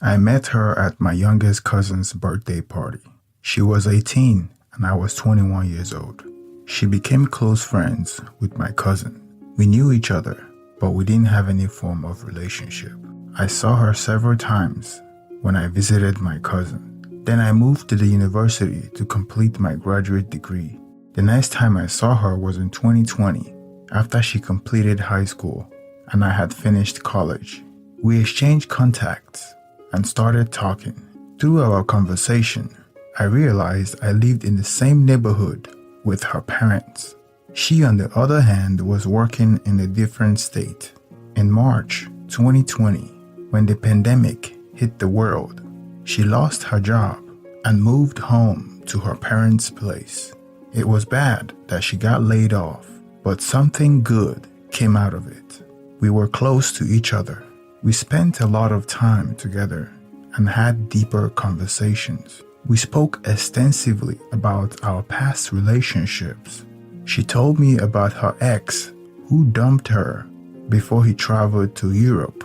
I met her at my youngest cousin's birthday party. She was 18 and I was 21 years old. She became close friends with my cousin. We knew each other, but we didn't have any form of relationship. I saw her several times when I visited my cousin. Then I moved to the university to complete my graduate degree. The next time I saw her was in 2020, after she completed high school and I had finished college. We exchanged contacts and started talking. Through our conversation, I realized I lived in the same neighborhood with her parents. She, on the other hand, was working in a different state. In March 2020, when the pandemic hit the world, she lost her job and moved home to her parents' place. It was bad that she got laid off, but something good came out of it. We were close to each other. We spent a lot of time together and had deeper conversations. We spoke extensively about our past relationships. She told me about her ex who dumped her before he traveled to Europe.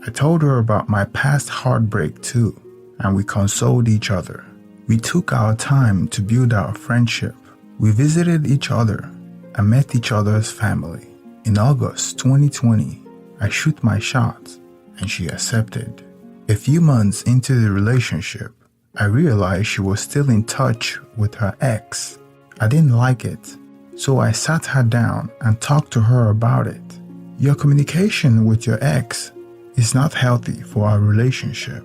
I told her about my past heartbreak too, and we consoled each other. We took our time to build our friendship. We visited each other and met each other's family. In August 2020, I shoot my shot and she accepted. A few months into the relationship, I realized she was still in touch with her ex. I didn't like it, so I sat her down and talked to her about it. Your communication with your ex is not healthy for our relationship.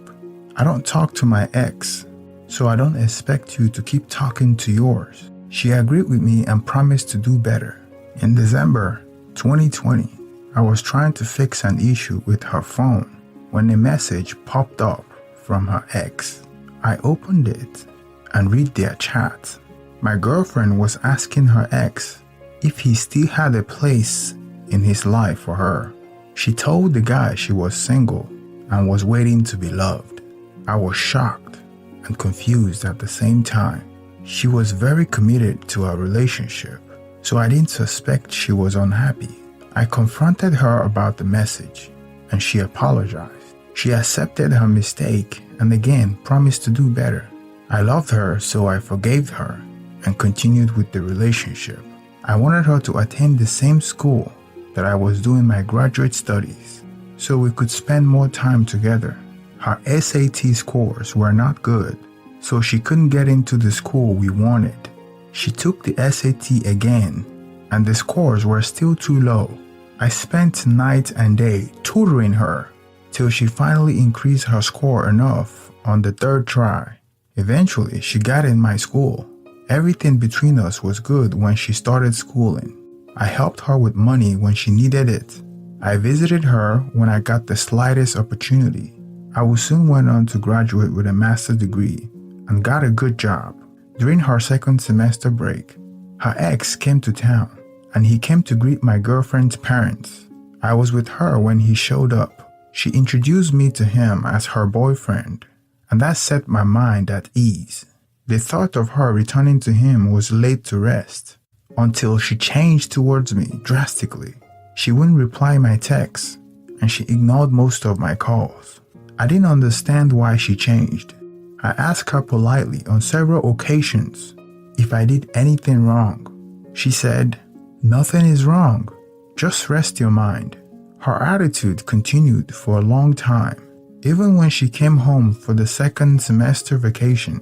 I don't talk to my ex, so I don't expect you to keep talking to yours. She agreed with me and promised to do better. In December 2020, I was trying to fix an issue with her phone when a message popped up from her ex. I opened it and read their chat. My girlfriend was asking her ex if he still had a place in his life for her. She told the guy she was single and was waiting to be loved. I was shocked and confused at the same time. She was very committed to our relationship, so I didn't suspect she was unhappy. I confronted her about the message, and she apologized. She accepted her mistake and again promised to do better. I loved her, so I forgave her and continued with the relationship. I wanted her to attend the same school that I was doing my graduate studies, so we could spend more time together. Her SAT scores were not good, so she couldn't get into the school we wanted. She took the SAT again, and the scores were still too low. I spent night and day tutoring her till she finally increased her score enough on the third try. Eventually, she got in my school. Everything between us was good when she started schooling. I helped her with money when she needed it. I visited her when I got the slightest opportunity. I soon went on to graduate with a master's degree and got a good job. During her second semester break, her ex came to town and he came to greet my girlfriend's parents. I was with her when he showed up. She introduced me to him as her boyfriend, and that set my mind at ease. The thought of her returning to him was laid to rest until she changed towards me drastically. She wouldn't reply my texts and she ignored most of my calls. I didn't understand why she changed. I asked her politely on several occasions if I did anything wrong. She said, "Nothing is wrong, just rest your mind." Her attitude continued for a long time. Even when she came home for the second semester vacation,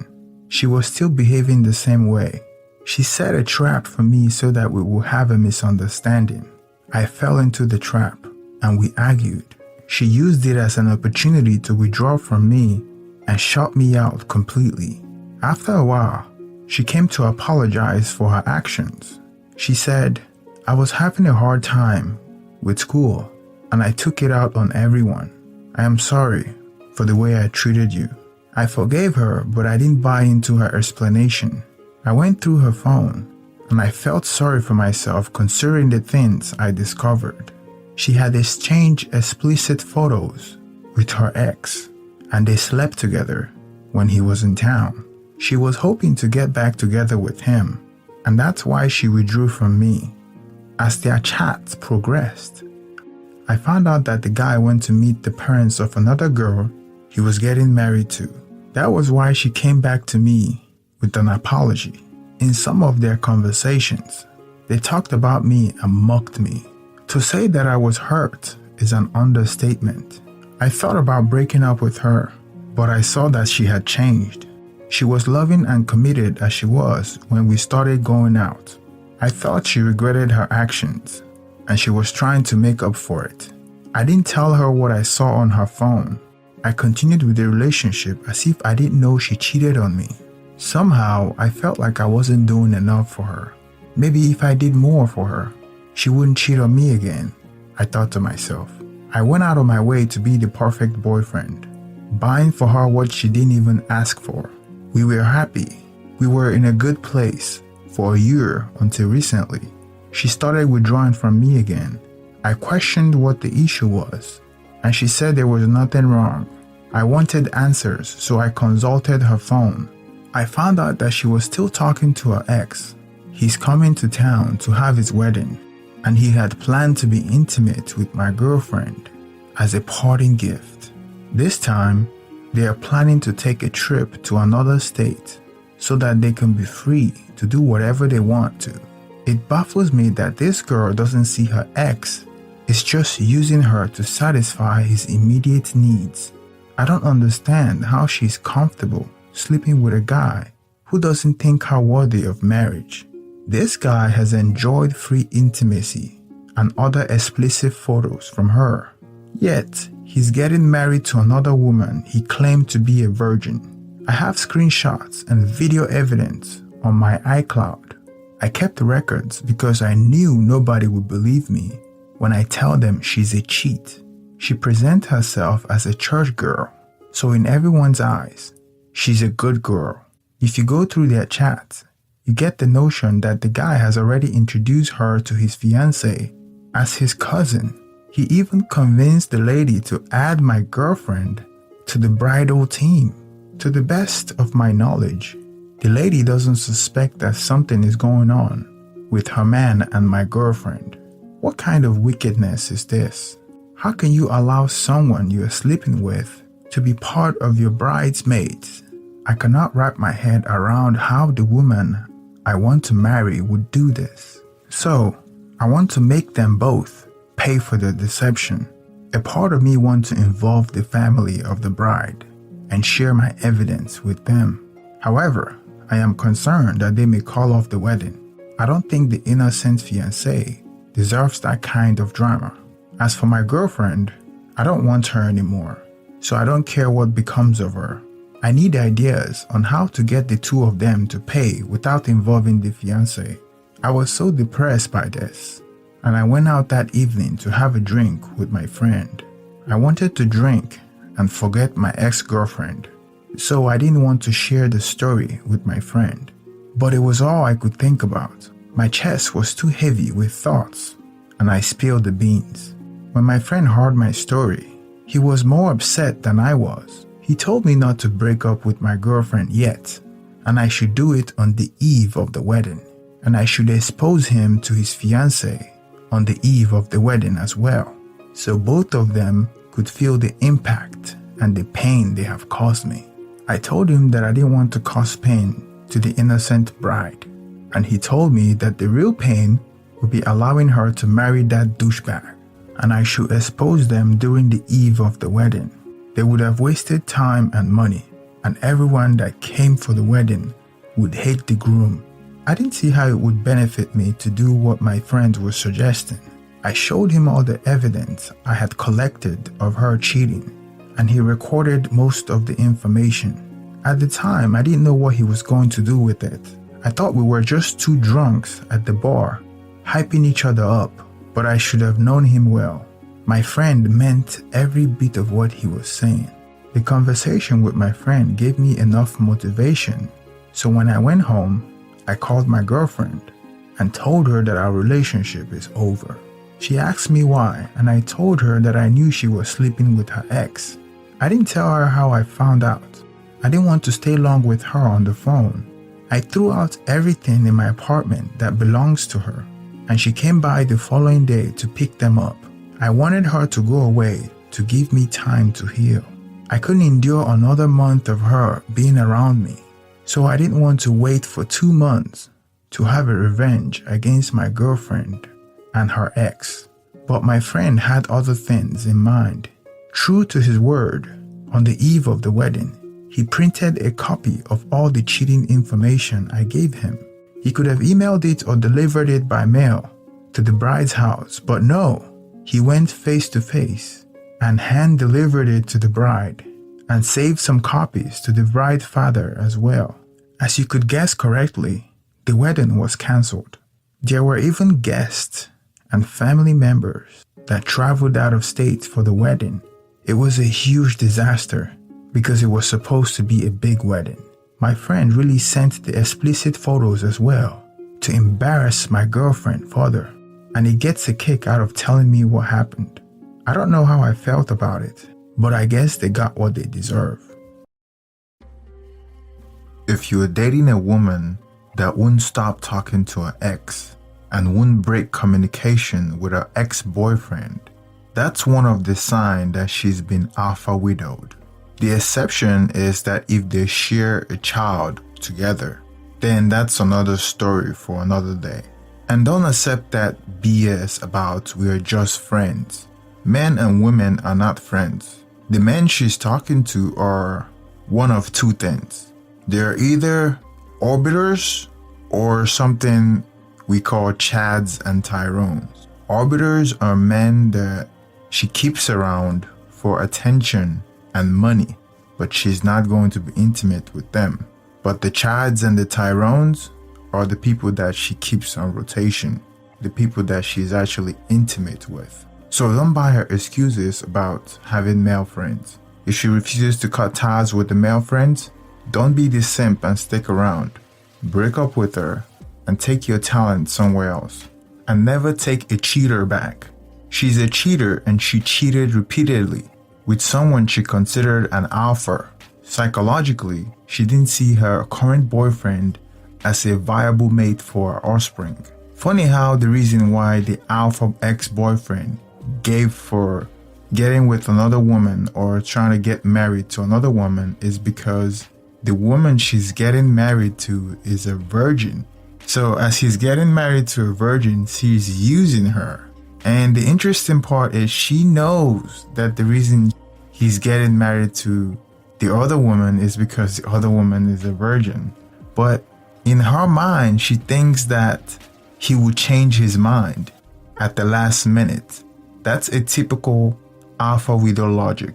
she was still behaving the same way. She set a trap for me so that we would have a misunderstanding. I fell into the trap and we argued. She used it as an opportunity to withdraw from me and shut me out completely. After a while, she came to apologize for her actions. She said, "I was having a hard time with school and I took it out on everyone. I am sorry for the way I treated you." I forgave her, but I didn't buy into her explanation. I went through her phone and I felt sorry for myself considering the things I discovered. She had exchanged explicit photos with her ex and they slept together when he was in town. She was hoping to get back together with him, and that's why she withdrew from me. As their chat progressed, I found out that the guy went to meet the parents of another girl he was getting married to. That was why she came back to me with an apology. In some of their conversations, they talked about me and mocked me. To say that I was hurt is an understatement. I thought about breaking up with her, but I saw that she had changed. She was loving and committed as she was when we started going out. I thought she regretted her actions, and she was trying to make up for it. I didn't tell her what I saw on her phone. I continued with the relationship as if I didn't know she cheated on me. Somehow, I felt like I wasn't doing enough for her. Maybe if I did more for her, she wouldn't cheat on me again, I thought to myself. I went out of my way to be the perfect boyfriend, buying for her what she didn't even ask for. We were happy. We were in a good place for a year until recently. She started withdrawing from me again. I questioned what the issue was, and she said there was nothing wrong. I wanted answers, so I consulted her phone. I found out that she was still talking to her ex. He's coming to town to have his wedding, and he had planned to be intimate with my girlfriend as a parting gift. This time, they are planning to take a trip to another state so that they can be free to do whatever they want to. It baffles me that this girl doesn't see her ex is just using her to satisfy his immediate needs. I don't understand how she's comfortable sleeping with a guy who doesn't think her worthy of marriage. This guy has enjoyed free intimacy and other explicit photos from her. Yet, he's getting married to another woman he claimed to be a virgin. I have screenshots and video evidence on my iCloud. I kept records because I knew nobody would believe me when I tell them she's a cheat. She presents herself as a church girl, so in everyone's eyes, she's a good girl. If you go through their chats, you get the notion that the guy has already introduced her to his fiancé as his cousin. He even convinced the lady to add my girlfriend to the bridal team. To the best of my knowledge, the lady doesn't suspect that something is going on with her man and my girlfriend. What kind of wickedness is this? How can you allow someone you are sleeping with to be part of your bridesmaids? I cannot wrap my head around how the woman I want to marry would do this. So, I want to make them both pay for the deception. A part of me wants to involve the family of the bride and share my evidence with them. However, I am concerned that they may call off the wedding. I don't think the innocent fiancé deserves that kind of drama. As for my girlfriend, I don't want her anymore, so I don't care what becomes of her. I need ideas on how to get the two of them to pay without involving the fiancé. I was so depressed by this, and I went out that evening to have a drink with my friend. I wanted to drink and forget my ex-girlfriend, so I didn't want to share the story with my friend. But it was all I could think about. My chest was too heavy with thoughts, and I spilled the beans. When my friend heard my story, he was more upset than I was. He told me not to break up with my girlfriend yet, and I should do it on the eve of the wedding, and I should expose him to his fiancée on the eve of the wedding as well, so both of them could feel the impact and the pain they have caused me. I told him that I didn't want to cause pain to the innocent bride, and he told me that the real pain would be allowing her to marry that douchebag, and I should expose them during the eve of the wedding. They would have wasted time and money, and everyone that came for the wedding would hate the groom. I didn't see how it would benefit me to do what my friend was suggesting. I showed him all the evidence I had collected of her cheating, and he recorded most of the information. At the time, I didn't know what he was going to do with it. I thought we were just two drunks at the bar, hyping each other up, but I should have known him well. My friend meant every bit of what he was saying. The conversation with my friend gave me enough motivation, so when I went home, I called my girlfriend and told her that our relationship is over. She asked me why, and I told her that I knew she was sleeping with her ex. I didn't tell her how I found out. I didn't want to stay long with her on the phone. I threw out everything in my apartment that belongs to her, and she came by the following day to pick them up. I wanted her to go away to give me time to heal. I couldn't endure another month of her being around me, so I didn't want to wait for 2 months to have a revenge against my girlfriend and her ex. But my friend had other things in mind. True to his word, on the eve of the wedding, he printed a copy of all the cheating information I gave him. He could have emailed it or delivered it by mail to the bride's house, but no, he went face to face and hand delivered it to the bride and saved some copies to the bride's father as well. As you could guess correctly, the wedding was cancelled. There were even guests and family members that traveled out of state for the wedding. It was a huge disaster because it was supposed to be a big wedding. My friend really sent the explicit photos as well to embarrass my girlfriend further, and he gets a kick out of telling me what happened. I don't know how I felt about it, but I guess they got what they deserve. If you're dating a woman that wouldn't stop talking to her ex and wouldn't break communication with her ex-boyfriend, that's one of the signs that she's been alpha widowed. The exception is that if they share a child together, then that's another story for another day. And don't accept that BS about we're just friends. Men and women are not friends. The men she's talking to are one of two things. They're either orbiters or something we call Chads and Tyrones. Orbiters are men that she keeps around for attention and money, but she's not going to be intimate with them. But the Chads and the Tyrones are the people that she keeps on rotation, the people that she's actually intimate with. So don't buy her excuses about having male friends. If she refuses to cut ties with the male friends, don't be the simp and stick around. Break up with her and take your talent somewhere else. And never take a cheater back. She's a cheater and she cheated repeatedly with someone she considered an alpha. Psychologically, she didn't see her current boyfriend as a viable mate for her offspring. Funny how the reason why the alpha ex-boyfriend gave for getting with another woman or trying to get married to another woman is because the woman she's getting married to is a virgin. So as he's getting married to a virgin, she's using her. And the interesting part is she knows that the reason he's getting married to the other woman is because the other woman is a virgin. But in her mind, she thinks that he would change his mind at the last minute. That's a typical alpha widow logic.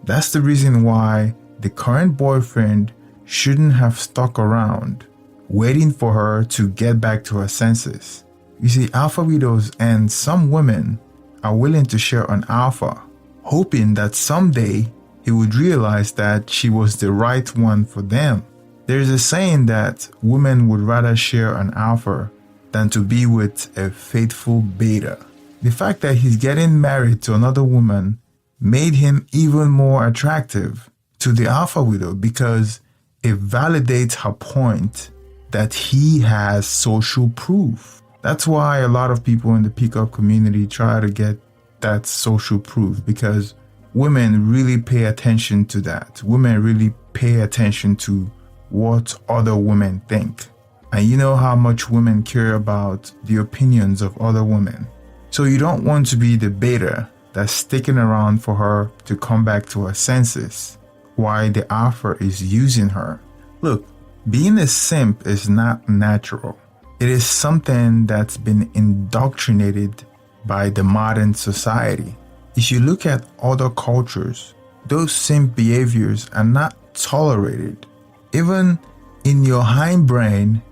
That's the reason why the current boyfriend shouldn't have stuck around waiting for her to get back to her senses. You see, alpha widows and some women are willing to share an alpha, hoping that someday he would realize that she was the right one for them. There's a saying that women would rather share an alpha than to be with a faithful beta. The fact that he's getting married to another woman made him even more attractive to the alpha widow because it validates her point that he has social proof. That's why a lot of people in the pickup community try to get that social proof, because women really pay attention to that. Women really pay attention to what other women think. And you know how much women care about the opinions of other women. So you don't want to be the beta that's sticking around for her to come back to her senses while the alpha is using her. Look, being a simp is not natural. It is something that's been indoctrinated by the modern society. If you look at other cultures, those simp behaviors are not tolerated. Even in your hindbrain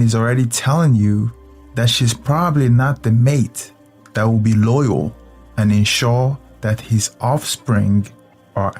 is already telling you that she's probably not the mate that will be loyal and ensure that his offspring are